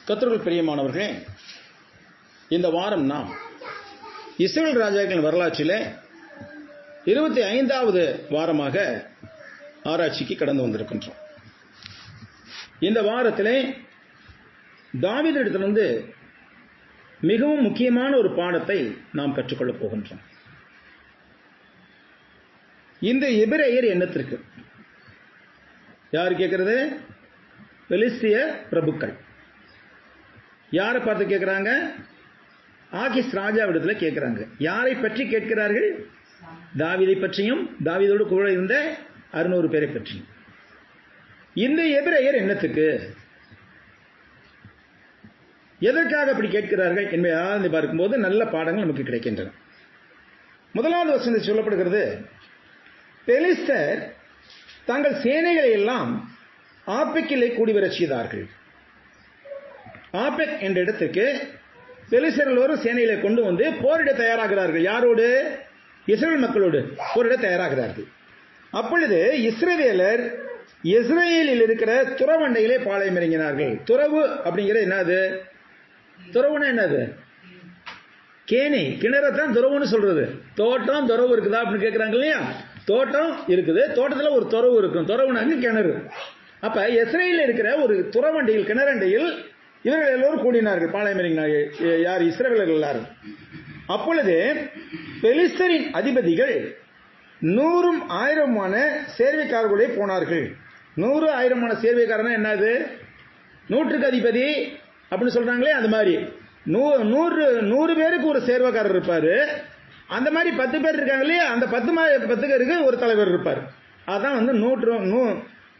கர்த்தருக்குள் பிரியமானவர்களே, இந்த வாரம் நாம் இஸ்ரவேல் ராஜாக்களின் வரலாற்றிலே 25வது வாரமாக ஆராய்ச்சிக்கு கடந்து வந்திருக்கின்றோம். இந்த வாரத்திலே தாவீதிடத்திலிருந்து மிகவும் முக்கியமான ஒரு பாடத்தை நாம் கற்றுக்கொள்ளப் போகின்றோம். இந்த எபிரேயர் என்னத்திற்கு? யார் கேட்கிறது? பெலிஸ்திய பிரபுக்கள். யாரை பார்த்து கேட்கிறாங்க? ஆகீஸ் ராஜாவிடத்தில் கேட்கிறாங்க. யாரை பற்றி கேட்கிறார்கள்? தாவீதை பற்றியும் தாவீதோடு கூட இருந்த 600 பேரை பற்றியும். இந்த எபிரேயர் என்னத்துக்கு, எதற்காக அப்படி கேட்கிறார்கள் என்பதை ஆராய்ந்து பார்க்கும்போது நல்ல பாடங்கள் நமக்கு கிடைக்கின்றன. முதலாவது வசனத்தில் சொல்லப்படுகிறது, பெலிஸ்தர் தங்கள் சேனைகளை எல்லாம் ஆப்பெக்கிலே கூடிவரச் செய்தார்கள். ஆப்பெக் என்ற இடத்துக்கு பெலிஸ்தர்கள் ஒரு சேனைகளை கொண்டு வந்து போரிட தயாராகிறார்கள். யாரோடு? இஸ்ரவேல் மக்களோடு போரிட தயாராகிறார்கள். அப்பொழுது இஸ்ரவேலர் இஸ்ரேலில் இருக்கிற துறவண்டையிலே பாளையம் இறங்கினார்கள். துறவு அப்படிங்கிறது என்னது? துறவுனா என்னது? கேணி, கிணறத்தான் துறவுன்னு சொல்றது. தோட்டம் துறவு இருக்குதா அப்படின்னு கேட்கிறாங்க இல்லையா? தோட்டம் இருக்குது, தோட்டத்தில் ஒரு துறவு இருக்கும். துறவுனாங்க கிணறு. அப்ப இஸ்ரேலில் இருக்கிற ஒரு துறவண்டையில், கிணறண்டையில் இவர்கள் எல்லோரும் கூடினார்கள், பாளையம் இறங்கினார்கள். யார்? இஸ்ரவேலர்கள் எல்லாரும். அப்பொழுது பெலிஸ்தரின் அதிபதிகள் 100 1000 சேர்வைக்காரர்களே போனார்கள். 100 1000 சேர்வைக்காரனா என்னது? 100க்கு அதிபதி அப்படின்னு சொல்றாங்களே, அந்த மாதிரி 100 பேருக்கு ஒரு சேர்வைக்காரர் இருப்பாரு. அந்த மாதிரி 10 பேர் இருக்காங்க இல்லையா? அந்த 10 பேருக்கு ஒரு தலைவர் இருப்பார். அதான் 100க்கும்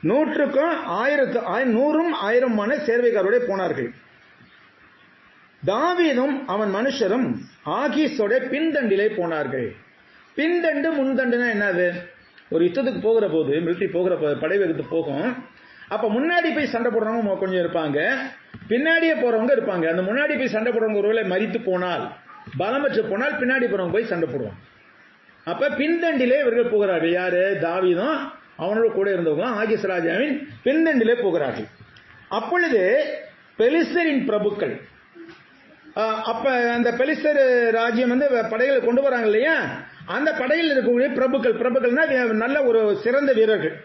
1000 சேர்வைக்காரோட போனார்கள். தாவீதும் அவன் மனுஷரும் ஆகீஸோட பின்தண்டிலே போனார்கள். பின்தண்டு முன்தண்டுனா என்னது? ஒரு யுத்தத்துக்கு போகிற போது, மிலிட்டரி போகிற போது, படை வகுத்து போகும். அப்ப முன்னாடி போய் சண்டை போடுறவங்க கொஞ்சம் இருப்பாங்க, பின்னாடியே போறவங்க இருப்பாங்க. அந்த முன்னாடி போய் சண்டை போடுறவங்க ஒருவேளை மரித்து போனால், பலமற்று போனால், பின்னாடி போறவங்க போய் சண்டை போடுவாங்க. அப்ப பின்தண்டிலே இவர்கள் போகிறார்கள். யாரு? தாவீதும் அவனோட கூட இருந்தவங்க ஆகீஸ் ராஜாவின் பின்தண்டிலே போகிறார்கள். அப்பொழுது பெலிஸ்தரின் பிரபுக்கள், அப்ப அந்த பெலிஸ்தர் ராஜ்யம் படைகளை கொண்டு வராங்க இல்லையா? அந்த படையில் இருக்கக்கூடிய பிரபுக்கள்னா நல்ல ஒரு சிறந்த வீரர்கள்.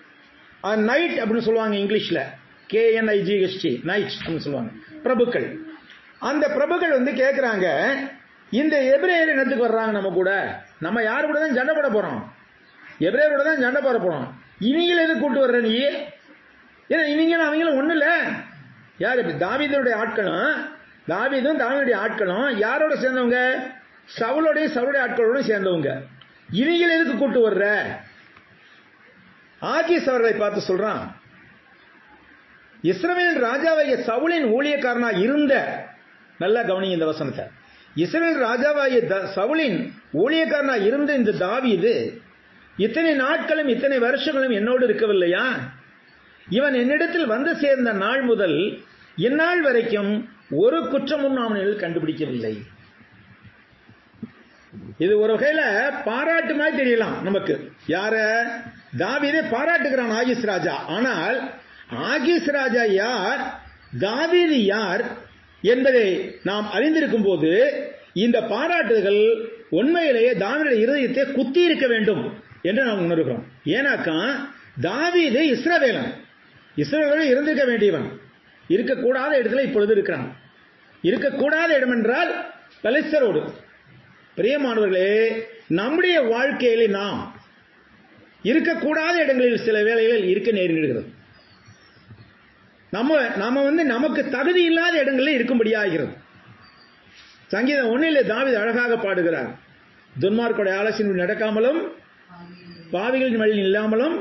நைட் அப்படின்னு சொல்லுவாங்க இங்கிலீஷ்ல, KNIGHT, நைட் அப்படின்னு சொல்லுவாங்க, பிரபுக்கள். அந்த பிரபுக்கள் கேட்கிறாங்க, இந்த எபிரேயர் என்னத்துக்கு வர்றாங்க நம்ம கூட? நம்ம யாரு கூட தான் சண்டை போட போறோம்? எபிரேயரோட தான் சண்டை போட போறோம். இவங்களை எது கூட்டு வர்ற நீ? ஏன்னா இவங்களும் அவங்களும் ஒண்ணு இல்ல. யாரு? தாவீதுடைய ஆட்களும் தாவீதுடைய ஆட்களும் யாரோட சேர்ந்தவங்க? சவுளுடைய ஆட்களோட சேர்ந்தவங்க. இவங்களை எதுக்கு கூட்டு வர்ற? ஆகீஸ் அவர்களை பார்த்து சொல்றான், இஸ்ரவேல் ராஜாவாகிய சவுலின் ஊழியக்காரனா இருந்த, நல்லா கவனிங்க இந்த வசனத்தை, இஸ்ரவேல் ராஜாவாகிய சவுலின் ஊழியக்காரனா இருந்த இந்த தாவீது இத்தனை நாட்களும் இத்தனை வருஷங்களும் என்னோடு இருக்கவில்லையா? இவன் என்னிடத்தில் வந்து சேர்ந்த நாள் முதல் இந்நாள் வரைக்கும் ஒரு குற்றமும் நாம் கண்டுபிடிக்கவில்லை. இது ஒரு வகையில பாராட்டு மாதிரி தெரியலாம் நமக்கு. யார? தாவீதை பாராட்டுகிறான் ஆகீஸ் ராஜா. ஆனால் ஆகீஸ் ராஜா யார், தாவீது யார் என்பதை நாம் அறிந்திருக்கும் போது இந்த பாராட்டுகள் உண்மையிலேயே தாவீதுடைய இருதயத்தை குத்தி இருக்க வேண்டும் என்று நாம் உணர்கிறோம். ஏன்னாக்கா தாவீது இஸ்ரவேலன், இஸ்ரவேலன் இருந்திருக்க வேண்டியவன். இருக்கக்கூடாத இடத்துல இப்பொழுது இருக்கிறான். இருக்கக்கூடாத இடம் என்றால் பெலிஸ்தரோடு. பிரியமானவர்களே, நம்முடைய வாழ்க்கையிலே நாம் இருக்கக்கூடாத இடங்களில் சில வேளைகளில் இருக்க நேரிடுகிறது. நம்ம நமக்கு தகுதி இல்லாத இடங்களில் இருக்கும்படியாகிறது. சங்கீதம் 1 தாவீது அழகாக பாடுகிறார், துன்மார்க்கோட ஆலோசனை நடக்காமலும் பாவிகளின் வழியில் இல்லாமலும்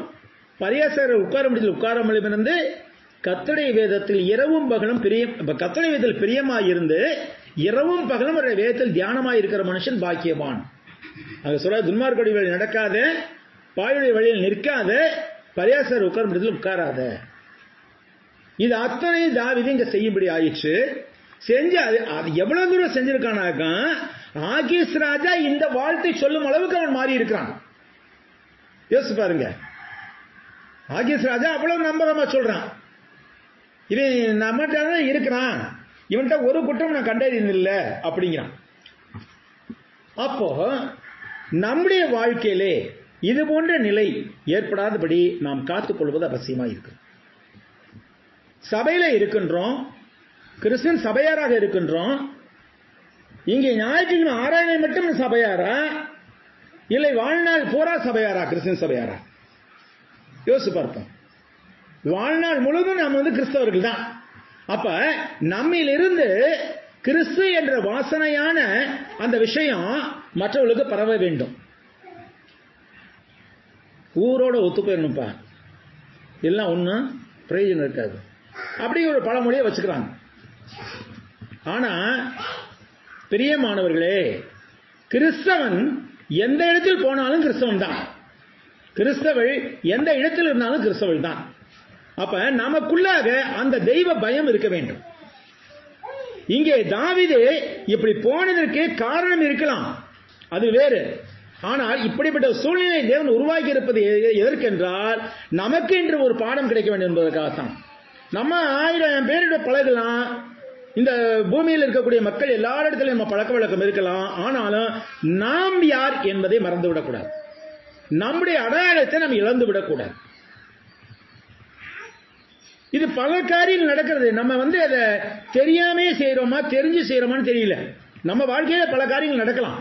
பரியாசகர் உட்காரமுடியில் உட்காராமலும் இருந்து கர்த்தருடைய வேதத்தில் இரவும் பகலும் கர்த்தருடைய வேதத்தில் பிரியமாயிருந்து இரவும் பகலும் ஒரு வேதத்தில் தியானமாய் இருக்கிற மனுஷன் பாக்கியவான். அங்க சொல்ற, துன்மார்க்கோட வழியில் நடக்காத, பாவியுடைய வழியில் நிற்காத, பரியாசகர் உட்காரமுடியில் உட்காராத. இது அத்தனை தாவீது இங்க செய்யும்படி ஆயிடுச்சு. செஞ்சு அது எவ்வளவு தூரம் செஞ்சிருக்கானாக்கா, ஆகீஸ் ராஜா இந்த வாழ்த்தை சொல்லும் அளவுக்கு அவன் மாறி இருக்கிறான். யோசிச்சு பாருங்க. ஆகீஸ் ராஜா அவ்வளவு நம்பகமா சொல்றான், இவன் நம்மகிட்ட இருக்கிறான், இவன்கிட்ட ஒரு குற்றம் நான் கண்டறியதில்லை அப்படிங்கிறான். அப்போ நம்முடைய வாழ்க்கையிலே இது போன்ற நிலை ஏற்படாதபடி நாம் காத்துக்கொள்வது அவசியமா இருக்கு. சபையில இருக்கின்றோம், கிறிஸ்டியன் சபையாராக இருக்கின்றோம். இங்கே ஞாயிற்றுக்கிழமை ஆராதனை மட்டும் சபையாரா, இல்லை வாழ்நாள் பூரா சபையாரா? கிறிஸ்டியன் சபையாரா? யோசிச்சு பார்ப்போம். வாழ்நாள் முழுவதும் நாம் கிறிஸ்தவர்கள் தான். அப்ப நம்மிலிருந்து கிறிஸ்து என்ற வாசனையான அந்த விஷயம் மற்றவர்களுக்கு பரவ வேண்டும். ஊரோட ஒத்து போயிடணும்ப்பா, எல்லாம் ஒன்றும் பிரயோஜனம் இருக்காது. அப்படி ஒரு பழமொழியை வச்சுக்கிறாங்க. ஆனா பிரியமானவர்களே, கிறிஸ்தவன் எந்த இடத்தில் போனாலும் கிறிஸ்தவன் தான், கிறிஸ்தவள் எந்த இடத்தில் இருந்தாலும் கிறிஸ்தவள் தான். அப்ப நமக்குள்ளாக அந்த தெய்வ பயம் இருக்க வேண்டும். இங்கே தாவீது இப்படி போனதற்கு காரணம் இருக்கலாம், அது வேறு. ஆனால் இப்படிப்பட்ட சூழ்நிலை தேவன் உருவாக்கி இருப்பது எதற்கென்றால் நமக்கு என்று ஒரு பாடம் கிடைக்க வேண்டும் என்பதற்காகத்தான். நம்ம 1000 பேரிட பழகலாம், இந்த பூமியில் இருக்கக்கூடிய மக்கள் எல்லாரிடத்திலும் நம்ம பழக்க வழக்கம் இருக்கலாம். ஆனாலும் நாம் யார் என்பதை மறந்துவிடக்கூடாது, நம்முடைய அடையாளத்தை நாம் இழந்து விடக்கூடாது. இது பல காரியங்கள் நடக்கிறது. நம்ம அதை தெரியாமே செய்யறோமா தெரிஞ்சு செய்யறோமான்னு தெரியல. நம்ம வாழ்க்கையில பல காரியங்கள் நடக்கலாம்.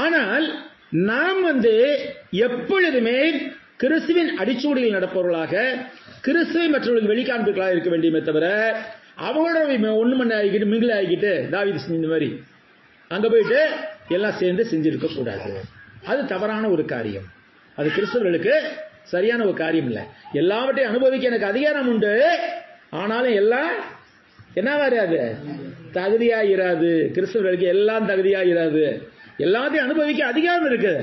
ஆனால் நாம் எப்பொழுதுமே கிறிஸ்துவின் அடிச்சூடியில் நடப்பவர்களாக, கிறிஸ்துவை மற்றவர்களுக்கு வெளிக்காண்புகளாக இருக்க வேண்டியமே தவிர அவங்களோட ஒண்ணு மணி ஆகிக்கிட்டு மிங்கில் ஆகிக்கிட்டு தாவீது செஞ்ச மாதிரி அங்க போயிட்டு எல்லாம் சேர்ந்து செஞ்சிருக்க கூடாது. அது தவறான ஒரு காரியம். அது கிறிஸ்தவர்களுக்கு சரியான ஒரு காரியம் இல்லை. எல்லாவற்றையும் அனுபவிக்க எனக்கு அதிகாரம் உண்டு, ஆனாலும் எல்லாம் என்னவாராது, தகுதியாயிராது. கிறிஸ்தவர்களுக்கு எல்லாம் தகுதியாயிராது. எல்லாத்தையும் அனுபவிக்க அதிகாரம் இருக்கு,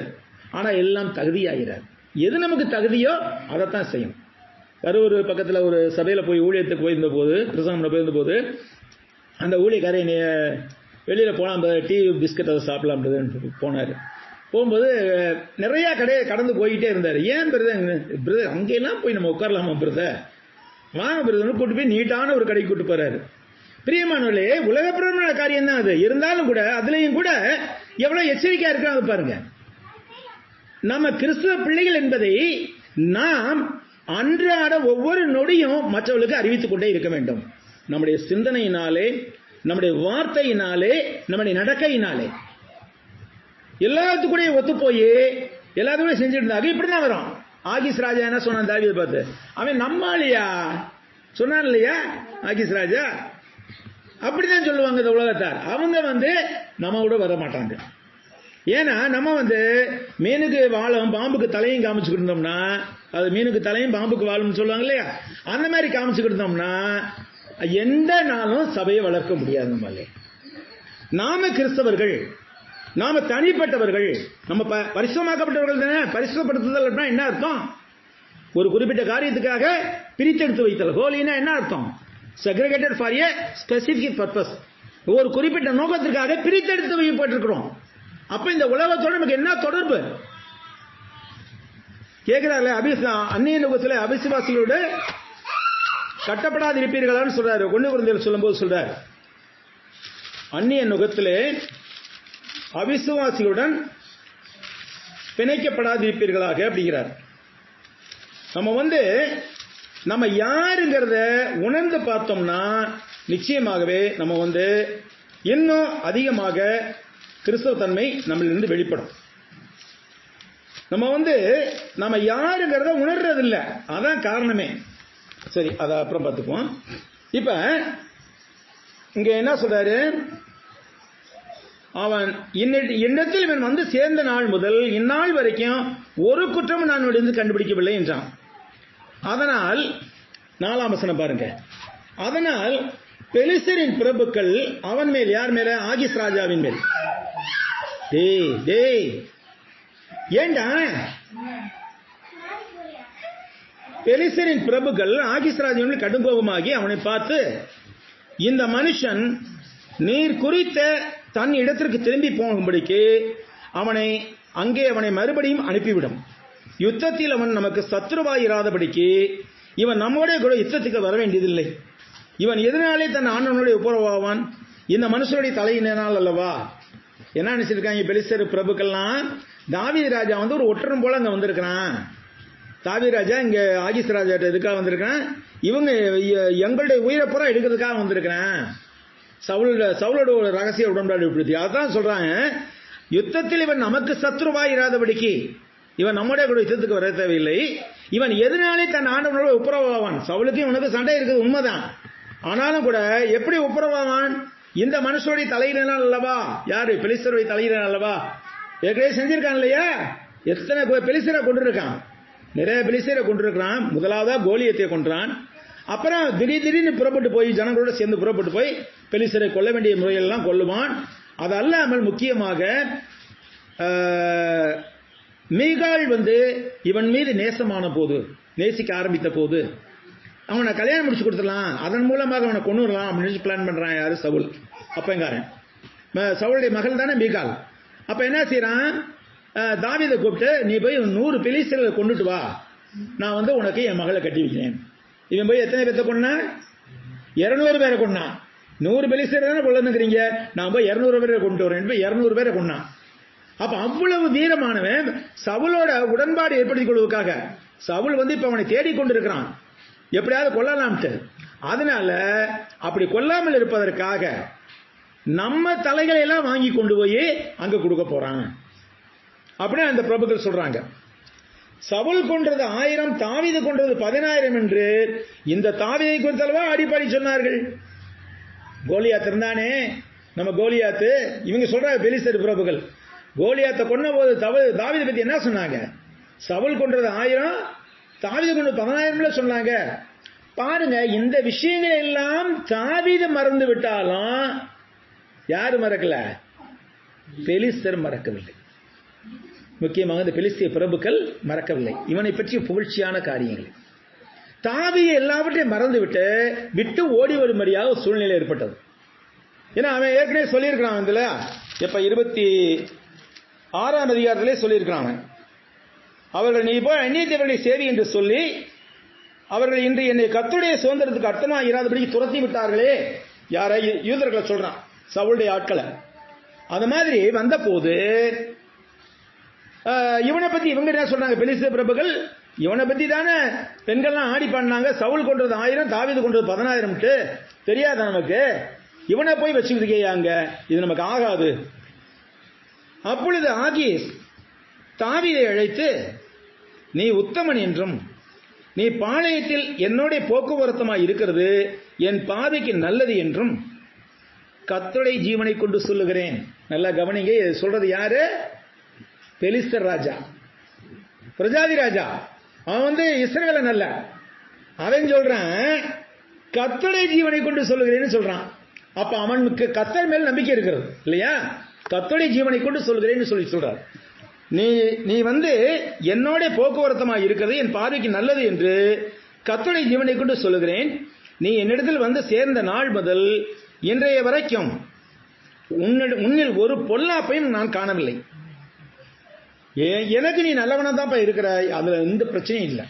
ஆனா எல்லாம் தகுதியாயிராது. எது நமக்கு தகுதியோ அதைத்தான் செய்யும். கரூர் பக்கத்தில் ஒரு சபையில போய் ஊழியத்துக்கு போயிருந்த போது, பிரசங்கம் போயிருந்த போது, அந்த ஊழியக்காரை வெளியில போலாம், டீ பிஸ்கட் அதை சாப்பிடலாம் போனாரு. போகும்போது நிறைய கடையை கடந்து போயிட்டே இருந்தாரு. ஏன் பிரதர் அங்கெல்லாம் போய் நம்ம உட்காரலாமா பிரதர், வாங்க பிரதர் கூட்டு போய் நீட்டான ஒரு கடைக்கு கூட்டு போறாரு. பிரியமானவர்களே, உலகப்பிரமான காரியம் தான் அது. இருந்தாலும் கூட அதுலயும் கூட எவ்வளவு எச்சரிக்கையா இருக்கிறாங்க பாருங்க. நம்ம கிறிஸ்துவ பிள்ளைகள் என்பதை நாம் அன்றாட ஒவ்வொரு நொடியும் மற்றவர்களுக்கு அறிவித்துக் கொண்டே இருக்க வேண்டும். நம்முடைய சிந்தனையினாலே, நம்முடைய வார்த்தையினாலே, நம்முடைய நடக்கையினாலே எல்லாத்துக்கூட ஒத்து போய் எல்லாத்துக்கூட செஞ்சுட்டு இருந்தாங்க. இப்படிதான் வரும். ஆகிஸ் ராஜா என்ன சொன்னான் தாவீதை பார்த்து, அவன் நம்மாலியா சொன்னான் இல்லையா ஆகிஸ் ராஜா, அப்படிதான் சொல்லுவாங்க இந்த உலகத்தார். அவங்க நம்ம கூட வர மாட்டாங்க. ஏன்னா நம்ம மீனுக்கு வாழும் பாம்புக்கு தலையும் காமிச்சுக்கிட்டு இருந்தோம்னா, அது மீனுக்கு தலையும் பாம்புக்கு வாழும் சொல்லுவாங்க இல்லையா, அந்த மாதிரி காமிச்சுக்கிட்டு இருந்தோம்னா எந்த நாளும் சபையை வளர்க்க முடியாது. நம்மளே நாம கிறிஸ்தவர்கள், நாம தனிப்பட்டவர்கள், நம்ம பரிசுத்தமாக்கப்பட்டவர்கள் தானே. பரிசுத்தப்படுத்துதல் என்ன அர்த்தம்? ஒரு குறிப்பிட்ட காரியத்துக்காக பிரித்தெடுத்து வைத்தல். ஹோலினா என்ன அர்த்தம்? Segregated for a specific purpose. ஒரு குறிப்பிட்ட நோக்கத்திற்காக பிரித்தெடுத்து வைக்கப்பட்டிருக்கிறோம். அப்ப இந்த உலகத்தோட நமக்கு என்ன தொடர்பு கேட்கிறார்களே. அந்நிய நோக்கத்தில் அவிசுவாசிகளோடு கட்டப்படாது இருப்பீர்களான்னு சொல்றாரு. 1 கொரிந்தியர் சொல்லும்போது சொல்றார், அந்நிய நோக்கத்திலே அவிசுவாசிகளுடன் பிணைக்கப்படாது இருப்பீர்களாக அப்படிங்கிறார். நம்ம நம்ம யாருங்கிறத உணர்ந்து பார்த்தோம்னா நிச்சயமாகவே நம்ம இன்னும் அதிகமாக கிறிஸ்தவ தன்மை நம்மளிருந்து வெளிப்படும். நம்ம நம்ம யாருங்கிறத உணர்றதில்லை, அதான் காரணமே. சரி, அதை அப்புறம் பார்த்துக்குவோம். இப்ப இங்க என்ன சொல்றாரு, அவன் என்னிடத்தில் இவன் சேர்ந்த நாள் முதல் இந்நாள் வரைக்கும் ஒரு குற்றமும் நான் இருந்து கண்டுபிடிக்கவில்லை என்றான். அதனால் 4ஆம் வசனம் பாருங்க. அதனால் பெலிஸ்தரின் பிரபுக்கள் அவன் மேல், யார் மேல? ஆகிஸ் ராஜாவின் மேல். ஏண்டா பெலிஸ்தரின் பிரபுக்கள் ஆகிஸ் ராஜாவின் கடுங்கோபமாகி அவனை பார்த்து, இந்த மனுஷன் நீர் குறித்த தன் இடத்திற்கு திரும்பி போகும்படிக்கு அவனை மறுபடியும் அனுப்பிவிடும். யுத்தத்தில் அவன் நமக்கு சத்துருவாயிராதபடிக்கு இவன் நம்மோட கூட யுத்தத்துக்கு வர வேண்டியதில்லை. இவன் எதனாலே தன் ஆண்டவனுடைய ஒப்புரவாவான்? இந்த மனுஷனுடைய தலையினால் அல்லவா? என்ன நினைச்சிருக்காங்க பெலிஸ்தர் பிரபுக்கள்லாம்? தாவீது ராஜா வந்து ஒரு ஒற்றன் போல அங்க வந்திருக்கிறான். தாவீது ராஜா இங்க ஆகீஸ் ராஜா எதுக்காக வந்திருக்கான்? இவங்க எங்களுடைய உயிரை பூரா எடுக்கிறதுக்காக வந்திருக்கிறான். சவுலோட ஒரு ரகசிய உடன்பாடு ஏற்படுத்தி அதான் சொல்றாங்க, யுத்தத்தில் இவன் நமக்கு சத்ருவாய் இராதபடிக்கு, இவன் நம்முடைய கூட யுத்தத்துக்கு வர தேவையில்லை. இவன் எதனாலே தன் ஆண்டவனோட ஒப்புரவாவான்? சவுலுக்கு இவனுக்கு சண்டை இருக்குது உண்மைதான். ஆனாலும் கூட எப்படி ஒப்புரவாவான்? இந்த மனுஷனுடைய தலையினால் அல்லவா? யாரு? பெலிஸ்தருடைய தலையினால் அல்லவா? ஏற்கனவே செஞ்சிருக்கான் இல்லையா? எத்தனை பெலிஸ்தரை கொண்டிருக்கான், நிறைய பெலிஸ்தரை கொண்டிருக்கிறான். முதலாவதா கோலியத்தை கொன்றான். அப்புறம் திடீர்னு புறப்பட்டு போய் ஜனங்களோட சேர்ந்து புறப்பட்டு போய் பெலிஸ்தரை கொல்ல வேண்டிய முறையெல்லாம் கொல்லுவான். அது அல்லாமல் முக்கியமாக மீகாள் வந்து இவன் மீது நேசமான போது, நேசிக்க ஆரம்பித்த போது அவனை கல்யாணம் முடிச்சு கொடுத்துடலாம், அதன் மூலமாக அவனை கொண்டு வரலாம் அப்படின்னு பிளான் பண்றான். யாரு? சவுல். அப்பங்காரன் சவுளுடைய மகள் தானே மீகாள். அப்ப என்ன செய்யறான்? தாவீதை கூப்பிட்டு, நீ போய் 100 பெலிஸ்தர்களை கொண்டுட்டு வா, நான் வந்து உனக்கு என் மகளை கட்டி வைக்கிறேன். இவன் போய் எத்தனை பேர்த்த கொண்டான்? 200 பேரை கொண்டான். 100 பெலிஸ்தர் தானே கொள்ளணுங்கிறீங்க, நான் போய் 200 பேரை கொண்டு வரேன். 200 பேரை கொண்டான். அப்ப அவ்வளவு வீரமானவன் சவுலோட உடன்பாடு ஏற்படுத்திக் கொள்வதற்காக. சவுல் வந்து இப்ப அவனை தேடிக்கொண்டிருக்கிறான், எப்படியாவது கொல்லலாம்ட்டு. அதனால அப்படி கொல்லாமல் இருப்பதற்காக நம்ம தலைகளை எல்லாம் வாங்கி கொண்டு போய் அங்க கொடுக்க போறான் அப்படின்னு அந்த பிரபுக்கள் சொல்றாங்க. சவுல் கொன்றது 1000, தாவீது கொன்றது 10000 என்று இந்த தாவீதை குறித்தல்லவா அடிப்படை சொன்னார்கள். கோலியாத் இருந்தானே, நம்ம கோலியாத்து, இவங்க சொல்றாங்க பெலிஸ்தர் பிரபுக்கள், கோலியாத்தை கொன்ன போது தாவீதை பத்தி என்ன சொன்னாங்க? சவுல் கொன்றது 1000, தாவீது கொன்றது 10000 சொன்னாங்க. பாருங்க, இந்த விஷயங்கள் எல்லாம் தாவீது மறந்து விட்டாலும் யாரு மறக்கல? பெலிஸ்தர் மறக்கவில்லை. முக்கியமாக இந்த பெலிஸ்திய பிரபுக்கள் மறக்கவில்லை இவனை பற்றிய புகழ்ச்சியான காரியங்கள். தாவீது எல்லாவற்றையும் மறந்து விட்டு ஓடி வரும்படியாக சூழ்நிலை ஏற்பட்டது. ஏன்னா அவன் ஏற்கனவே சொல்லியிருக்கிறான், இதுல இப்ப 26ஆம் அதிகாரத்திலே சொல்லியிருக்கிறான், அவர்கள் நீ போய் அந்நிய தேவர்களை சேவி என்று சொல்லி அவர்கள் இன்று என்னை கர்த்தருடைய சுதந்திரத்துக்கு அர்த்தமாக இராதபடி துரத்தி விட்டார்களே. யாரை? யூதர்களை சொல்றான், சவுளுடைய ஆட்களை. அது மாதிரி வந்த போது இவனை பத்தி இவங்க என்ன சொல்றாங்க? பெலிஸ்தர் பிரபுக்கள் இவனை பத்தி தானே பெண்கள்லாம் ஆடி பாடினாங்க. சவுல் கொன்றது 1000, தாவீது கொன்றது 10000 தெரியாத நமக்கு, இவனை போய் வச்சுக்கிட்டேங்க, இது நமக்கு ஆகாது. அப்பொழுது ஆகீஸ் தாவீதை அழைத்து, நீ உத்தமன் என்றும் நீ பாளையத்தில் என்னோட போக்குவரத்துமாய் இருக்கிறது என் பாதைக்கு நல்லது என்றும் கர்த்தருடைய ஜீவனை கொண்டு சொல்லுகிறேன். நல்லா கவனிங்க, சொல்றது யாரு? பெலிஸ்தர் ராஜா, பிரஜாதி ராஜா. அவன் வந்து இஸ்ரவேலன் அல்ல. அவன் சொல்றான் கர்த்தருடைய ஜீவனை கொண்டு சொல்லுகிறேன்னு சொல்றான். அப்ப அவனுக்கு கர்த்தர் மேல் நம்பிக்கை இருக்கிறது இல்லையா? கர்த்தருடைய ஜீவனை கொண்டு சொல்லுகிறேன்னு சொல்றார். நீ வந்து என்னோட போக்குவரத்தமாக இருக்கிறது என் பார்வைக்கு நல்லது என்று கர்த்தருடைய ஜீவனை கொண்டு சொல்லுகிறேன். நீ என்னிடத்தில் வந்து சேர்ந்த நாள் முதல் இன்றைய வரைக்கும் உன்னில் ஒரு பொல்லாப்பையும் நான் காணவில்லை. எனக்கு நீ நல்லவனா தான் இருக்கிறாய், அதுல எந்த பிரச்சனையும் இல்லை.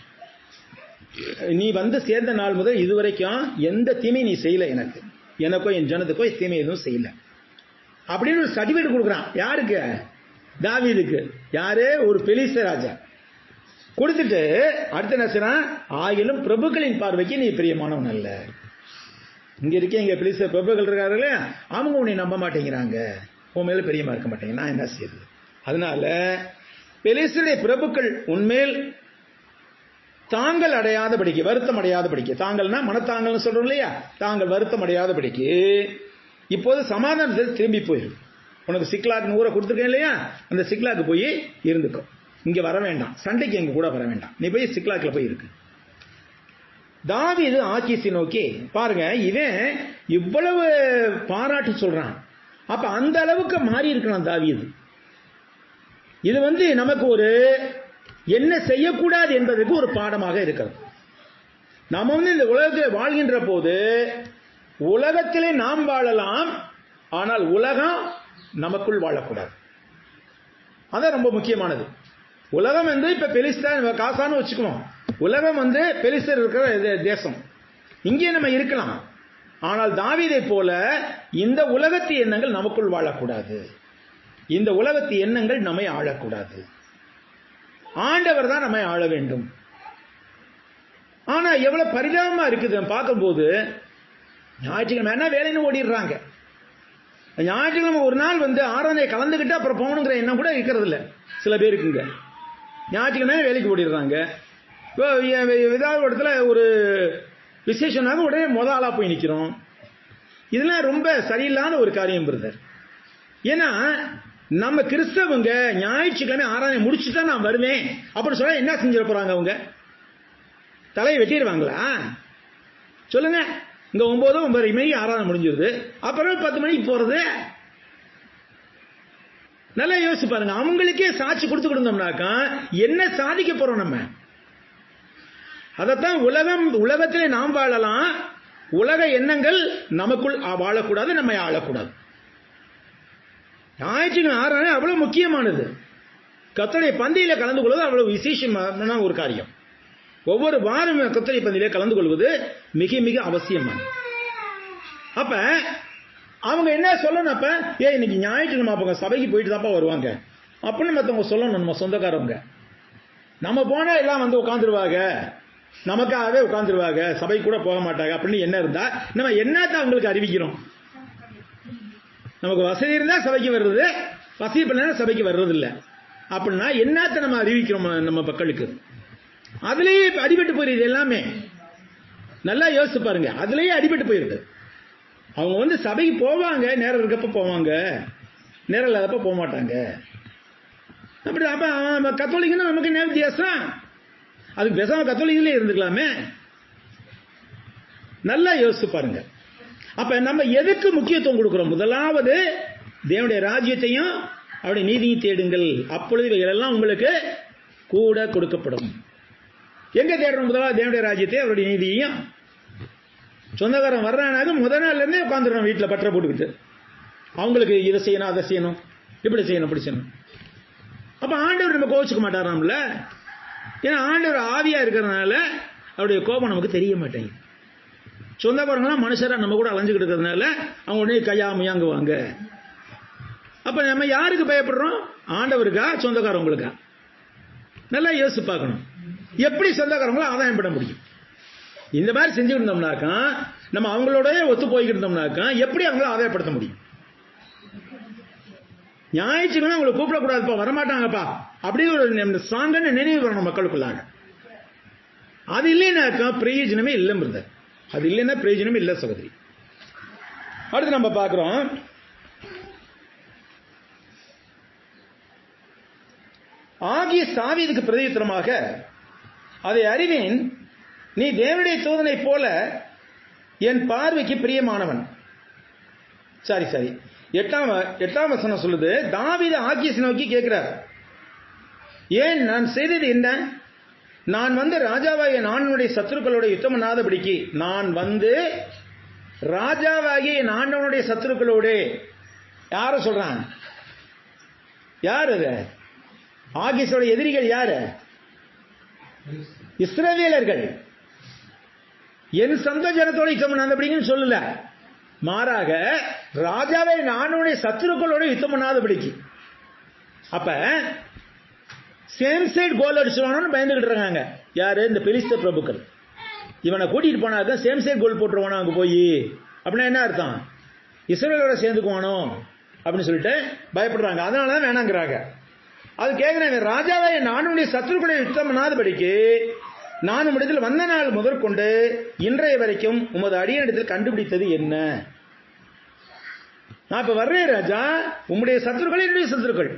நீ வந்து சேர்ந்த நாள் முதல் இதுவரைக்கும் எந்த தீமையும் நீ செய்யல, எனக்கோ என் ஜனத்துக்கோ தீமை எதுவும் செய்யல அப்படின்னு ஒரு சர்டிபிகேட் கொடுக்குறான். யாருக்கு? தாவீதுக்கு. யாரு? ஒரு பெலிஸ்தர் ராஜா கொடுத்துட்டு அடுத்த என்ன செய்றான்? ஆகிலும் பிரபுக்களின் பார்வைக்கு நீ பிரியமானவன் அல்ல. இங்க இருக்கே, இங்க பெலிஸ்தர் பிரபுக்கள் இருக்காரு, அவங்க உன்னை நம்ப மாட்டேங்கிறாங்க, உன் மேல பிரியமா இருக்க மாட்டேங்க, நான் என்ன செய்யறது? அதனால பெலிஸ்தருடைய பிரபுக்கள் உன்மேல் தாங்கள் அடையாதபடிக்கு, வருத்தம் அடையாதபடிக்கு, தாங்கள்னா மனத்தாங்கல்னு சொல்றோம் இல்லையா, தாங்கள் வருத்தம் அடையாதபடிக்கு இப்போது சமாதானத்தை திரும்பி போயிடும். உனக்கு சிக்லாக் ஊரை கொடுத்துருக்கேன் இல்லையா, அந்த சிக்லாக்கு போய் இருந்துக்கோ, இங்க வர வேண்டாம், சண்டைக்கு எங்க கூட வர வேண்டாம், நீ போய் சிக்லாக்ல போய் இருக்கு. தாவீது ஆக்கீஸை நோக்கி, பாருங்க இவன் இவ்வளவு பாராட்டு சொல்றான், அப்ப அந்த அளவுக்கு மாறி இருக்கலாம் தாவீது. இது வந்து நமக்கு ஒரு என்ன செய்யக்கூடாது என்பதற்கு ஒரு பாடமாக இருக்கிறது. நாம வந்து இந்த உலகத்தில் வாழ்கின்ற போது உலகத்திலே நாம் வாழலாம், ஆனால் உலகம் நமக்குள் வாழக்கூடாது. அதான் ரொம்ப முக்கியமானது. உலகம் வந்து இப்ப பெலிஸ்தான் காசான்னு வச்சுக்குவோம், உலகம் வந்து பெலிஸ்தர் இருக்கிற தேசம், இங்கே நம்ம இருக்கலாம், ஆனால் தாவீதை போல இந்த உலகத்து எண்ணங்கள் நமக்குள் வாழக்கூடாது. இந்த உலகத்து எண்ணங்கள் நம்மை ஆளக்கூடாது. ஆண்டவர் தான் நம்மை ஆள வேண்டும். ஆனா எவ்வளவு பரிதாபமா இருக்குது பார்க்கும்போது, ஞாயிற்றுக்கிழமை என்ன வேலைன்னு ஓடிடுறாங்க. ஞாயிற்றுக்கிழமை ஒரு நாள் ஆராதனை கலந்துக்கிட்டு அப்புறம் போகணுங்கிற எண்ணம் கூட இருக்கிறது இல்லை சில பேருக்குங்க. ஞாயிற்றுக்கிழமை வேலைக்கு ஓடிடுறாங்க. இப்போ ஏதாவது இடத்துல ஒரு விசேஷனாக உடனே முதல் ஆளா போய் நிற்கிறோம். இதெல்லாம் ரொம்ப சரியில்லாத ஒரு காரியம் பிரதர். ஏன்னா நம்ம கிறிஸ்தவங்க ஞாயிற்றுக்கிழமை ஆராதனை முடிச்சுட்டு தான் நான் வருவேன் அப்படின்னு சொல்ல என்ன செஞ்சிட போறாங்க? அவங்க தலையை வெட்டிடுவாங்களா? சொல்லுங்க. இங்க 9 மணிக்கு ஆராதனை முடிஞ்சிருது, அப்புறம் 10 மணிக்கு போறது. நல்லா யோசிச்சு பாருங்க. அவங்களுக்கே சாட்சி கொடுத்துக்கிட்டு இருந்தோம்னாக்கா என்ன சாதிக்க போறோம் நம்ம? அதத்தான் உலகத்திலே நாம் வாழலாம், உலக எண்ணங்கள் நமக்குள் வாழக்கூடாது, நம்மை ஆளக்கூடாது. ஞாயிற்றுக்கிழமை ஆராதனை அவ்வளவு முக்கியமானது. கர்த்தருடைய பந்தியில கலந்து கொள்வது அவ்வளவு விசேஷமான ஒரு காரியம். ஒவ்வொரு வாரம் கர்த்தருடைய பந்தியில கலந்து கொள்வது மிக மிக அவசியமானது. அப்ப அவங்க என்ன சொல்லணும்? அப்ப இன்னைக்கு ஞாயிற்றுக்கிழமை அவங்க சபைக்கு போயிட்டு தான்ப்பா வருவாங்க அப்படின்னு மற்றவங்க சொல்லணும். நம்ம சொந்தக்காரவங்க நம்ம போனா எல்லாம் உட்காந்துருவாங்க, நமக்காகவே உட்காந்துருவாங்க, சபை கூட போக மாட்டாங்க அப்படின்னு என்ன இருந்தா நம்ம என்னத்தை அவங்களுக்கு அறிவிக்கிறோம்? நமக்கு வசதி இருந்தா சபைக்கு வர்றது, வசதி பண்ணா சபைக்கு வர்றது இல்லை அப்படின்னா என்னத்தை நம்ம அறிவிக்கிறோம் நம்ம மக்களுக்கு? அதுலயே அடிபட்டு போயிருது எல்லாமே. நல்லா யோசிச்சு பாருங்க. அதுலயே அடிபட்டு போயிருது. அவங்க சபைக்கு போவாங்க, நேரம் இருக்கப்ப போவாங்க, நேரம் இல்லாதப்ப போக மாட்டாங்க. அப்படி அப்ப கத்தோலிக்கன்னா நமக்கு என்ன வித்தியாசம்? அதுக்கு பேசாம கத்தோலிக்கலே இருந்துக்கலாமே. நல்லா யோசிச்சு பாருங்க. அப்ப நம்ம எதுக்கு முக்கியத்துவம் கொடுக்கிறோம்? முதலாவது தேவனுடைய ராஜ்யத்தையும் அவருடைய நீதியும் தேடுங்கள், அப்பொழுது இவைகளெல்லாம் உங்களுக்கு கூட கொடுக்கப்படும். எங்க தேடுறோம்? முதலாவது தேவனுடைய ராஜ்யத்தை அவருடைய நீதியையும். சொந்தக்காரன் வர்றானாக முதல் நாள்ல இருந்தே உட்காந்துடுறோம் வீட்டில் பற்ற போட்டுக்கிட்டு. அவங்களுக்கு இதை செய்யணும், அதை செய்யணும், இப்படி செய்யணும், அப்படி செய்யணும். அப்ப ஆண்டவர் நம்ம கோவிச்சுக்க மாட்டாராம்ல. ஏன்னா ஆண்டவர் ஆவியா இருக்கிறதுனால அவருடைய கோபம் நமக்கு தெரிய மாட்டேங்குது. சொந்தக்காரங்களாம் மனுஷரா நம்ம கூட அலைஞ்சுக்கிட்டு இருக்கிறதுனால அவங்க உடனே கையா முயங்குவாங்க. அப்ப நம்ம யாருக்கு பயப்படுறோம்? ஆண்டவருக்கா சொந்தக்காரவங்களுக்கா? நல்லா யோசிச்சு பார்க்கணும். எப்படி சொந்தக்காரங்களும் ஆதாயம் பட முடியும்? இந்த மாதிரி செஞ்சுட்டு இருந்தோம்னாக்கா, நம்ம அவங்களோட ஒத்து போய்கிட்டு இருந்தோம்னாக்கா எப்படி அவங்கள ஆதாயப்படுத்த முடியும்? ஞாயிற்றுக்கிழமை அவங்களை கூப்பிடக்கூடாதுப்பா, வரமாட்டாங்கப்பா அப்படின்னு ஒரு ஸ்ட்ராங்கான நினைவு வரணும் மக்களுக்குள்ளாக. அது இல்லைன்னாக்கா பிரயோஜனமே இல்லை பிரதர். அது இல்லைன்னா பிரயோஜனமே இல்லை சகோதரி. அடுத்து நம்ம பார்க்கிறோம், ஆகிய தாவீதுக்கு பிரதியுத்தரமாக, அதை அறிவேன், நீ தேவனுடைய தூதனை போல என் பார்வைக்கு பிரியமானவன். சரி 8ஆம் வசனம் சொல்லுது, தாவீது ஆகீஸ் நோக்கி கேட்கிறார், ஏன் நான் செய்தது என்ன? நான் ராஜாவாகிய நானுடைய சத்துருக்களோட யுத்தம் பண்ணாதபடிக்கு, நான் ராஜாவாகிய நானுடைய சத்துருக்களோடு. யார சொல்றான்? யாரு? ஆகீஸோட எதிரிகள் யாரு? இஸ்ரவேலர்கள். என் சொந்த ஜனத்தோட யுத்தம் பண்ணாதபடின்னு சொல்லல, மாறாக ராஜாவை நானுடைய சத்துருக்களோட யுத்தம் பண்ணாதபடிக்கு. அப்ப சேம் சைடு கோல் அடிச்சுவானு பயந்துகிட்டு இருக்காங்க. யாரு? இந்த பெலிஸ்த பிரபுக்கள். இவனை கூட்டிட்டு போனாக்க சேம் சைடு கோல் போட்டுருவானோ அங்க போய். அப்படின்னா என்ன அர்த்தம்? இஸ்ரவேலோட சேர்ந்துக்குவானோ அப்படின்னு சொல்லிட்டு பயப்படுறாங்க. அதனாலதான் வேணாங்கிறாங்க. அது கேட்கிறேன், ராஜாவை நானுடைய சத்துருக்களை யுத்தம் பண்ணாதபடிக்கு நான் உம்மிடத்தில் வந்த நாள் முதற்கொண்டு இன்றைய வரைக்கும் உமது அடியனிடத்தில் கண்டுபிடித்தது என்ன? நான் இப்ப வர்றேன் ராஜா, உம்முடைய சத்துருக்கள் என்னுடைய சத்துருக்கள்.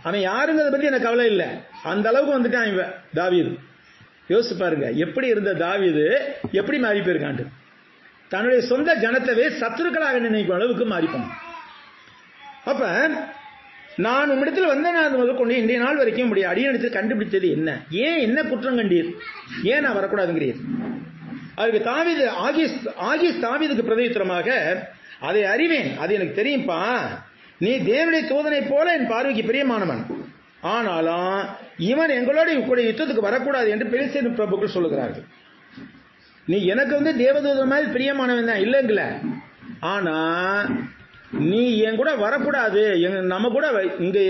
அவன் யாருங்கிறத பத்தி எனக்கு கவலை இல்லை. அந்த அளவுக்கு வந்துட்டான் இவன் தாவீது. யோசிச்சு பாருங்க, எப்படி இருந்த தாவீது எப்படி மாறி போயிருக்காண்டு. தன்னுடைய சொந்த ஜனத்தவே சத்துருக்களாக நினைக்கும் அளவுக்கு மாறிப்பான். அப்ப நான் உம்மிடத்தில் வந்த நாள் முதற்கொண்டு இன்றைய நாள் வரைக்கும் உம்முடைய அடியனிடத்தில் கண்டுபிடித்தது என்ன? ஏன் என்ன குற்றம் கண்டீர்? ஏன் நான் வரக்கூடாதுங்கிறீர்? அதுக்கு ஆகீஸ் தாவீதுக்கு பிரதியுத்தரமாக, அதை அறிவேன், அது எனக்கு தெரியும்பா, நீ தேவனுடைய தூதனை போல என் பார்வைக்கு பிரியமானவன், ஆனாலும் இவன் எங்களோட யுத்தத்துக்கு வரக்கூடாது என்று பெலிஸ்தர் பிரபுக்கள் சொல்லுகிறார்கள். நீ எனக்கு தேவதூதன் மாதிரி பிரியமானவன் தான் இல்லைங்கள, ஆனா நீ என் கூட வரக்கூடாது, நம்ம கூட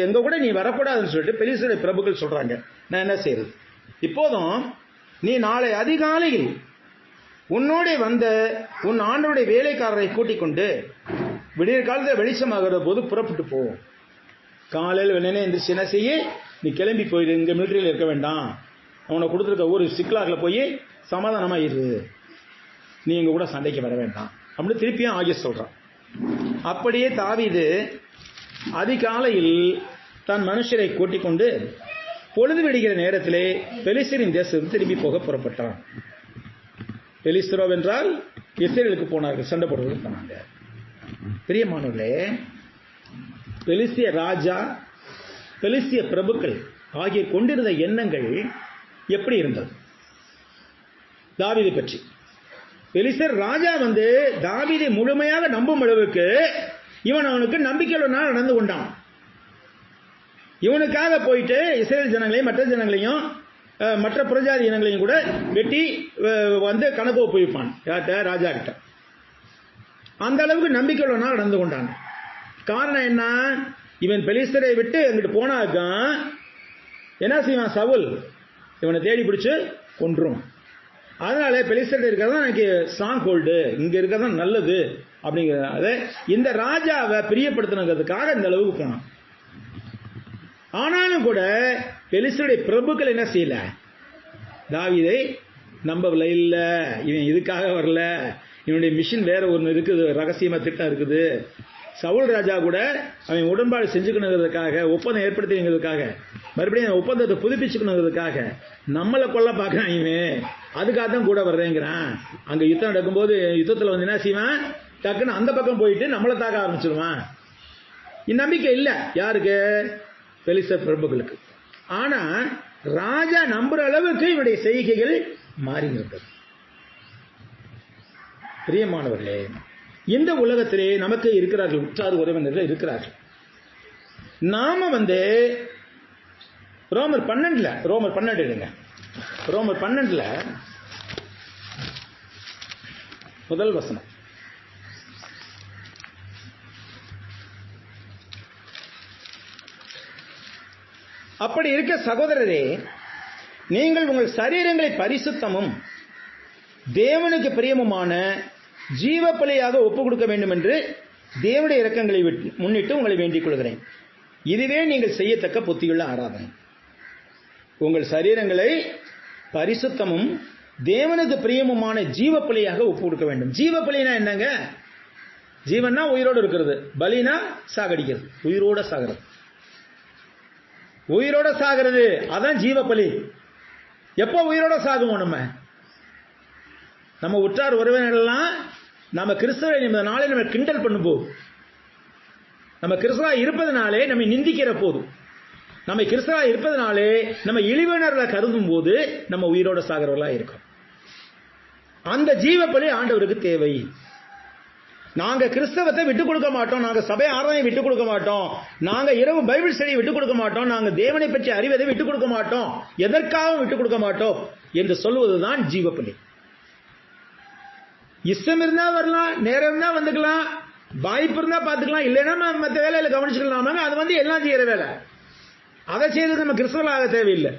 எங்க கூட நீ வரக்கூடாதுன்னு சொல்லிட்டு பெலிஸ்தருடைய பிரபுக்கள் சொல்றாங்க. நான் என்ன செய்யறது? இப்போதும் நீ நாளை அதிகாலையில் உன்னோட வந்த உன் ஆண்டோடைய வேலைக்காரரை கூட்டிக் கொண்டு விடியற் காலத்தில் வெளிச்சமாகிற போது புறப்பட்டு போ. காலையில் வெள்ளனே எந்திரிச்சு என்ன செய்ய, நீ கிளம்பி போயிடு, இங்க மிலிட்டரியில் இருக்க வேண்டாம், அவனை கொடுத்துருக்க ஊர் சிக்லாகில் போய் சமாதானமா இரு, நீ எங்க கூட சண்டைக்கு வர வேண்டாம் அப்படின்னு திருப்பியும் ஆகிய சொல்றான். அப்படியே தாவீது அதிகாலையில் தன் மனுஷரை கூட்டிக் கொண்டு பொழுது விடுகிற நேரத்திலே பெலிஸ்தரின் தேசத்துக்கு திரும்பி போக புறப்பட்டான். பெலிஸ்தரோ என்றால் இஸ்ரேலுக்கு போனார்கள், சண்டை போடுவதற்கு போனாங்க. பிரியமானவர்களே, பெலிஸ்திய ராஜா பெலிஸ்திய பிரபுக்கள் ஆகிய கொண்டிருந்த எண்ணங்கள் எப்படி இருந்தது? தாவீதை பற்றி பெலிஸ்தர் ராஜா தாவீதை முழுமையாக நம்பும் அளவுக்கு இவன் அவனுக்கு நம்பிக்கையுள்ள நடந்து கொண்டான். இவனுக்காக போயிட்டு இஸ்ரேல் ஜனங்களையும் மற்ற ஜனங்களையும் மற்ற புறஜாதி இனங்களையும் கூட வெட்டி கணக்கு ஒப்புவிப்பான் ராஜா கிட்ட. அந்த அளவுக்கு நம்பிக்கையுள்ள நடந்து கொண்டான். காரணம் என்ன? இவன் பெலிஸ்தரை விட்டு அங்கிட்டு போனாக்க என்ன செய்வான்? சவுல் இவனை தேடி பிடிச்சு கொன்றும். அதனால பெலிஸ்தர் இருக்கிறதா எனக்கு ஸ்ட்ராங் ஹோல்டு, இங்க இருக்கிறதா நல்லது அப்படிங்கிறத இந்த ராஜாவை பிரியப்படுத்தினதுக்காக இந்த அளவுக்கு போனான். ஆனாலும் கூட பெலிஸ்தருடைய பிரபுக்கள் என்ன செய்யல? தாவீதை நம்பவில்லை. இல்ல, இவன் இதுக்காக வரல, இவனுடைய மிஷன் வேற ஒன்று இருக்குது, ரகசியமா திட்டம் இருக்குது. சவுல் ராஜா கூட அவன் உடன்பாடு செஞ்சுக்கணுங்கிறதுக்காக, ஒப்பந்தம் ஏற்படுத்திங்கிறதுக்காக, மறுபடியும் ஒப்பந்தத்தை புதுப்பிச்சுக்கணுங்கிறதுக்காக நம்மளை கொல்ல பார்க்கறான் இவன். அதுக்காக தான் கூட வர்றேங்கிறான். அங்க யுத்தம் நடக்கும்போது யுத்தத்தில் என்ன செய்வான்? டக்குன்னு அந்த பக்கம் போயிட்டு நம்மளை தாக்க ஆரம்பிச்சிருவான். இந்நம்பிக்கை இல்ல யாருக்கு? பெலிஸ்தர் பிரபுக்களுக்கு. ஆனா ராஜா நம்புற அளவுக்கு இவனுடைய செய்கைகள் மாறி இருந்தது. பிரியமானவர்களே, இந்த உலகத்திலே நமக்கு இருக்கிறார்கள், உற்றார் உறவினர்கள் இருக்கிறார்கள். நாம ரோமர் 12 இல்லைங்க, ரோமர் 12 முதல் வசனம். அப்படி இருக்க சகோதரரே, நீங்கள் உங்கள் சரீரங்களை பரிசுத்தமும் தேவனுக்கு பிரியமுமான ஜீவ பலியாக ஒப்புக் கொடுக்க வேண்டும் என்று தேவனுடைய இரக்கங்களை முன்னிட்டு உங்களை வேண்டிக் கொள்கிறேன். இதுவே நீங்கள் செய்யத்தக்க புத்தியுள்ள ஆராதனை. உங்கள் சரீரங்களை பரிசுத்தமும் தேவனுக்கு பிரியமுமான ஜீவ பலியாக ஒப்புக் கொடுக்க வேண்டும். ஜீவ பலினா என்னங்க? ஜீவன்னா உயிரோடு இருக்கிறது, பலினா சாகடிக்கிறது, உயிரோட சாகிறது. உயிரோட சாகிறது அதான் ஜீவ பலி. எப்போ உயிரோட சாகுவோம்? நம்ம உற்றார் உறவினர்கள்லாம் நம்ம கிறிஸ்தவ நாளே நம்ம கிண்டல் பண்ணும்போது, நம்ம கிறிஸ்தவா இருப்பதனாலே நம்ம நிந்திக்கிற போது, நம்ம கிறிஸ்தவா இருப்பதனாலே நம்ம இழிவனர்களை கருதும் போது நம்ம உயிரோட சாகிறவர்களா இருக்கோம். அந்த ஜீவ பலி ஆண்டவருக்கு தேவை. நாங்க கிறிஸ்தவத்தை விட்டுக் கொடுக்க மாட்டோம், நாங்க சபை ஆராதனை விட்டுக் கொடுக்க மாட்டோம், நாங்க இரவு பைபிள் ஸ்டடியை விட்டுக் கொடுக்க மாட்டோம், நாங்க தேவனை பற்றி அறிவதை விட்டுக் கொடுக்க மாட்டோம், எதற்காகவும் விட்டுக் கொடுக்க மாட்டோம் என்று சொல்வதுதான் ஜீவ பலி. இஷ்டம் இருந்தா வரலாம், நேரம் இருந்தா வந்துக்கலாம், வாய்ப்பு இருந்தா பாத்துக்கலாம், இல்லைன்னா மற்ற வேலையில கவனிச்சுக்கலாம். அது எல்லாம் செய்யற வேலை. அதை செய்து நம்ம கிறிஸ்தவர்களாக தேவையில்லை,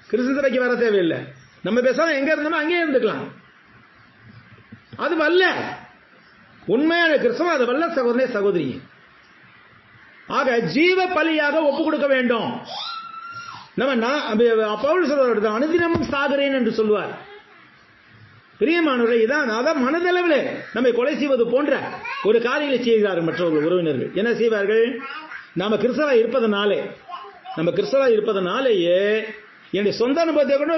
கிறிஸ்தவ சபைக்கு வர தேவையில்லை. நம்ம பேசாம எங்க இருந்தோமோ அங்கேயே இருந்துக்கலாம். அது வல்ல உண்மையான கிறிஸ்தவம், அது வல்ல சகோதரனே சகோதரி. ஆக ஜீவ பலியாக ஒப்பு கொடுக்க வேண்டும். நம்ம பவுல் சொல்ற அனுதினமும் சாகிறேன் என்று சொல்லுவார். பிரியமானவர்களே, இதான் அதான் மனதளவில் நம்மை கொலை செய்வது போன்ற ஒரு காரியங்களை செய்கிறார்கள் மற்றவர்கள் உறவினர்கள். என்ன செய்வார்கள்? நம்ம கிறிஸ்தவா இருப்பதனாலேயே என்னுடைய சொந்த அனுபவத்தை கூட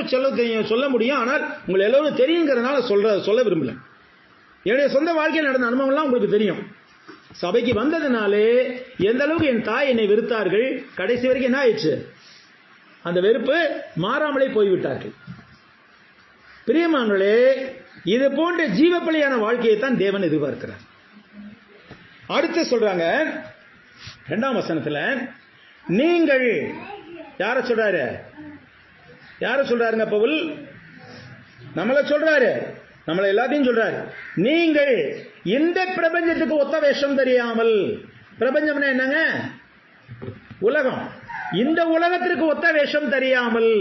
சொல்ல முடியும். ஆனால் உங்களை எல்லோரும் தெரியுங்கிறதுனால சொல்ல விரும்பல. என்னுடைய சொந்த வாழ்க்கையில் நடந்த அனுபவம் எல்லாம் உங்களுக்கு தெரியும். சபைக்கு வந்ததுனாலே எந்த அளவுக்கு என் தாய் என்னை வெறுத்தார்கள், கடைசி வரைக்கும் என்ன ஆயிடுச்சு? அந்த வெறுப்பு மாறாமலே போய்விட்டார்கள். பிரியமானவர்களே, இது போன்ற ஜீவப்பலியான வாழ்க்கையை தான் தேவன் எதிர்பார்க்கிறார். அடுத்து சொல்றாங்க 2ஆம் வசனத்துல, நீங்கள் யார சொல்றாருங்க? பவுல் நம்மள சொல்றாரு. நம்மளை எல்லாத்தையும் சொல்றாரு, நீங்கள் இந்த பிரபஞ்சத்துக்கு ஒத்த வேஷம் தெரியாமல். பிரபஞ்சம்னா என்னங்க? உலகம். இந்த உலகத்திற்கு ஒத்த வேஷம் தெரியாமல்.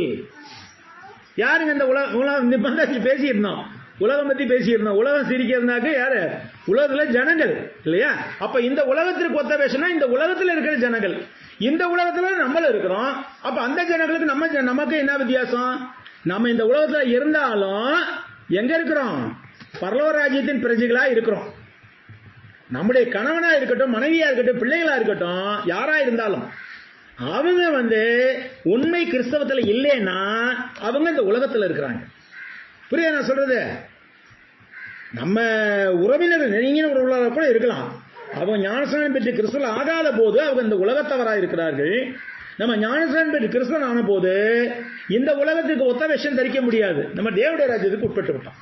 யாருங்க இந்த உலகம் பேசியிருந்தோம், உலகம் பத்தி பேசியிருந்தோம். உலகம் சிரிக்கிறதுனாக்க யாரு? உலகத்துல ஜனங்கள் இல்லையா? அப்ப இந்த உலகத்திற்கு ஒத்த வேஷம்னா இந்த உலகத்துல இருக்கிற ஜனங்கள். இந்த உலகத்துல நம்மள இருக்கிறோம். அப்ப அந்த ஜனங்களுக்கு நமக்கு என்ன வித்தியாசம்? நம்ம இந்த உலகத்துல இருந்தாலும் எங்க இருக்கிறோம்? பரலோக ராஜ்யத்தின் பிரஜைகளா இருக்கிறோம். நம்முடைய கணவனா இருக்கட்டும், மனைவியா இருக்கட்டும், பிள்ளைகளா இருக்கட்டும், யாரா இருந்தாலும் அவங்க உண்மை கிறிஸ்தவத்துல இல்லைன்னா அவங்க இந்த உலகத்துல இருக்கிறாங்க. புரியுதா நான் சொல்றது? நம்ம உறவினர் நெருங்கின உறவுகளாக கூட இருக்கலாம். அவங்க ஞானஸ்நானம் பெற்று கிறிஸ்தவ ஆகாத போது அவங்க இந்த உலகத்தவராக இருக்கிறார்கள். நம்ம ஞானஸ்நானம் பெற்று கிறிஸ்தவன் ஆன போது இந்த உலகத்துக்கு ஒத்த வேஷம் தரிக்க முடியாது. நம்ம தேவனுடைய ராஜ்யத்துக்கு உட்பட்டு விட்டோம்.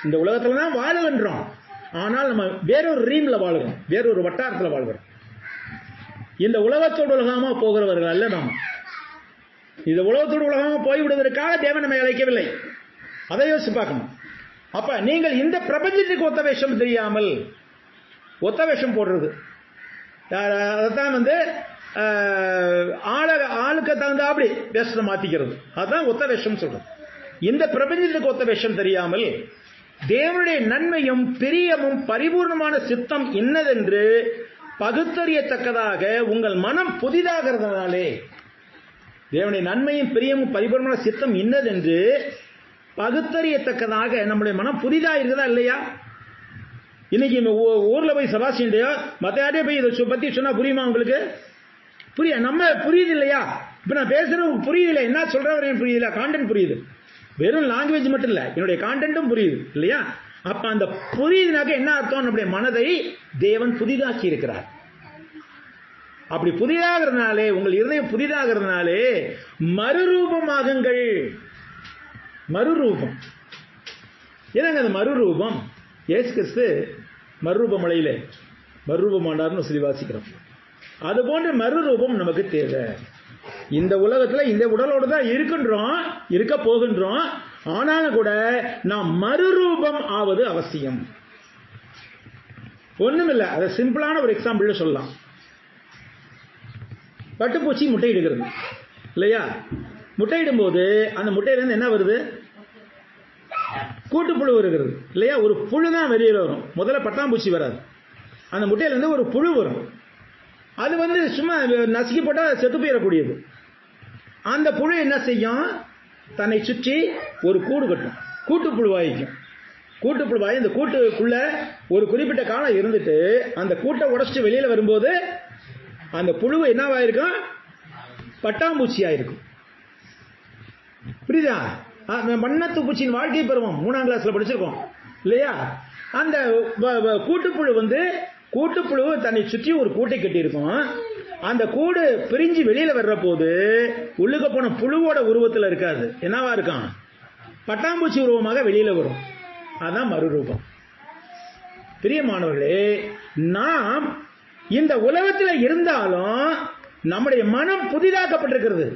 இந்த உலகத்துல தான் வாழுகின்றோம். ஆனால் நம்ம வேறொரு ரீம்ல வாழுகிறோம், வேறொரு வட்டாரத்தில் வாழ்கிறோம். இந்த உலகத்தோடு உலகமா போகிறவர்கள் அல்ல நாம். இந்த உலகத்தோடு உலகமா போய்விடுவதற்காக தேவன் நம்மை அழைக்கவில்லை. அதை யோசிச்சு பார்க்கணும். அப்ப நீங்கள் இந்த பிரபஞ்சத்துக்கு ஒத்த வேஷம் தெரியாமல், ஒத்த வேஷம் போடுறது அதான் ஆளுக்கு தகுந்த அப்படி வேஷத்தை மாத்திக்கிறது. அதுதான் ஒத்த வேஷம் சொல்றது. இந்த பிரபஞ்சத்துக்கு ஒத்த வேஷம் தெரியாமல் தேவனுடைய நன்மையும் பிரியமும் பரிபூர்ணமான சித்தம் என்னதென்று பகுத்தறியத்தக்கதாக உங்கள் மனம் புதிதாகிறதுனாலே. தேவனுடைய நன்மையும் பிரியமும் பரிபூர்ணமான சித்தம் என்னதென்று பகுத்தறியத்தக்கதாக நம்முடைய மனம் புதிதா இருக்குதா இல்லையா? இன்னைக்கு ஊர்ல போய் சபாஷிண்டையோ மற்ற யாரையோ போய் இதை பத்தி சொன்னா புரியுமா உங்களுக்கு? நம்ம புரியுது இல்லையா? இப்ப நான் பேசுறது புரியுது இல்ல, என்ன சொல்றவரையும் புரியுது இல்ல, கான்டென்ட் புரியுது. வெறும் லாங்குவேஜ் மட்டும் இல்ல, என்னுடைய கான்டென்ட்டும் புரியுது இல்லையா? அப்ப அந்த புரியுதுனாக்க என்ன அர்த்தம்? நம்முடைய மனதை தேவன் புதிதாக்கி இருக்கிறார். அப்படி புதிதாகிறதுனாலே, உங்கள் இருதயம் புதிதாகிறதுனாலே மறுரூபமாகுங்கள். மறுரூபம் என்னங்க? அந்த மறுரூபம் இயேசு கிறிஸ்து மறுரூப மலையிலே மறுரூபமானார்னு சொல்லி வாசிக்கிறோம். அது போன்ற மறுரூபம் நமக்கு தேவை. இந்த உலகத்துல இந்த உடலோடு தான் இருக்கின்றோம், இருக்க போகின்றோம். ஆனாலும் கூட நாம் மறுரூபம் ஆவது அவசியம். ஒண்ணுமில்லை, அதை சிம்பிளான ஒரு எக்ஸாம்பிள் சொல்லலாம். பட்டுப்பூச்சி முட்டையிடுகிறது இல்லையா? முட்டையிடும் போது அந்த முட்டையிலிருந்து என்ன வருது? கூட்டுப்புழு வருகிறது இல்லையா? ஒரு புழு தான் வெளியில் வரும். முதல்ல பட்டாம்பூச்சி வராது. அந்த முட்டையிலிருந்து ஒரு புழு வரும். அது சும்மா நசுக்கி போட்டால் செத்து போயிடக்கூடியது. அந்த புழு என்ன செய்யும்? தன்னை சுற்றி ஒரு கூடு கட்டும், கூட்டுப்புழுவாய்க்கும். கூட்டுப்புழுவாய் இந்த கூட்டுக்குள்ள ஒரு குறிப்பிட்ட காலம் இருந்துட்டு அந்த கூட்டை உடைச்சிட்டு வெளியில வரும்போது அந்த புழு என்னவாயிருக்கும்? பட்டாம்பூச்சியாயிருக்கும். புரியுதா? மண்ணத்து பூச்சியின் வாழ்க்கை பருவம் 3ஆம் கிளாஸ்ல படிச்சிருக்கோம் இல்லையா? அந்த கூட்டுப்புழு கூட்டுப்புழு தன்னை சுற்றி ஒரு கூட்டை கட்டி இருக்கும். அந்த கூடு பிரிஞ்சு வெளியில வர்ற போது உள்ளுக்க போன புழுவோட உருவத்தில் இருக்காது, என்னவா இருக்கான்? பட்டாம்பூச்சி உருவமாக வெளியில வரும். அதான் மறுரூபம். பிரியமானவர்களே, நாம் இந்த உலகத்தில் இருந்தாலும் நம்முடைய மனம் புதிதாக்கப்பட்டிருக்கிறது.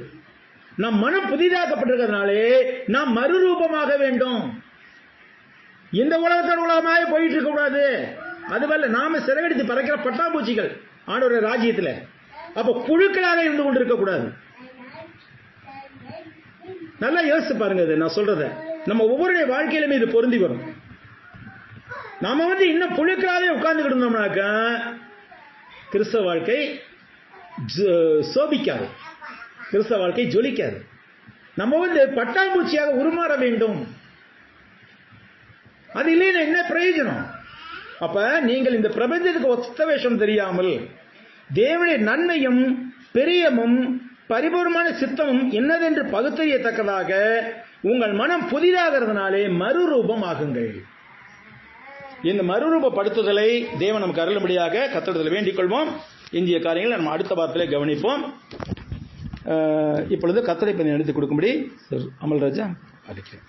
நம் மனம் புதிதாக்கப்பட்டிருக்கிறதுனாலே நாம் மறுரூபமாக வேண்டும். இந்த உலகத்தோட உலகமாக போயிட்டு இருக்க கூடாது. அதுவல்ல, நாம சிறகடித்து பறக்கிற பட்டாம்பூச்சிகள் ஆண்டவருடைய ராஜ்யத்தில். அப்ப புழுக்களாக இருந்து கொண்டு இருக்க கூடாது. நல்லா யோசிச்சு பாருங்க. நான் சொல்றத நம்ம ஒவ்வொருடைய வாழ்க்கையிலுமே இது பொருந்தி வரும். நாம இன்னும் புழுக்களாவே உட்கார்ந்து இருந்தோம்னாக்க கிறிஸ்தவ வாழ்க்கை சோபிக்காது, கிறிஸ்தவ வாழ்க்கை ஜொலிக்காது. நம்ம பட்டாம்பூச்சியாக உருமாற வேண்டும். அது இல்லைன்னா என்ன பிரயோஜனம்? அப்ப நீங்கள் இந்த பிரபஞ்சத்துக்கு ஒத்த வேஷம் தெரியாமல் தேவனுடைய நன்மையும் பிரியமும் பரிபூர்ணமான சித்தமும் என்னதென்று பகுத்தறியத்தக்கதாக உங்கள் மனம் புதிதாகிறதுனாலே மறுரூபம் ஆகுங்கள். இந்த மறுரூபப்படுத்துதலை தேவன் நமக்கு அருளும்படியாக கர்த்தரிடத்தில் வேண்டிக் கொள்வோம். இந்திய காரியங்களை நம்ம அடுத்த வாரத்திலே கவனிப்போம். இப்பொழுது கர்த்தரை பற்றி எடுத்துக் கொடுக்கும்படி அமல்ராஜா அழைக்கிறேன்.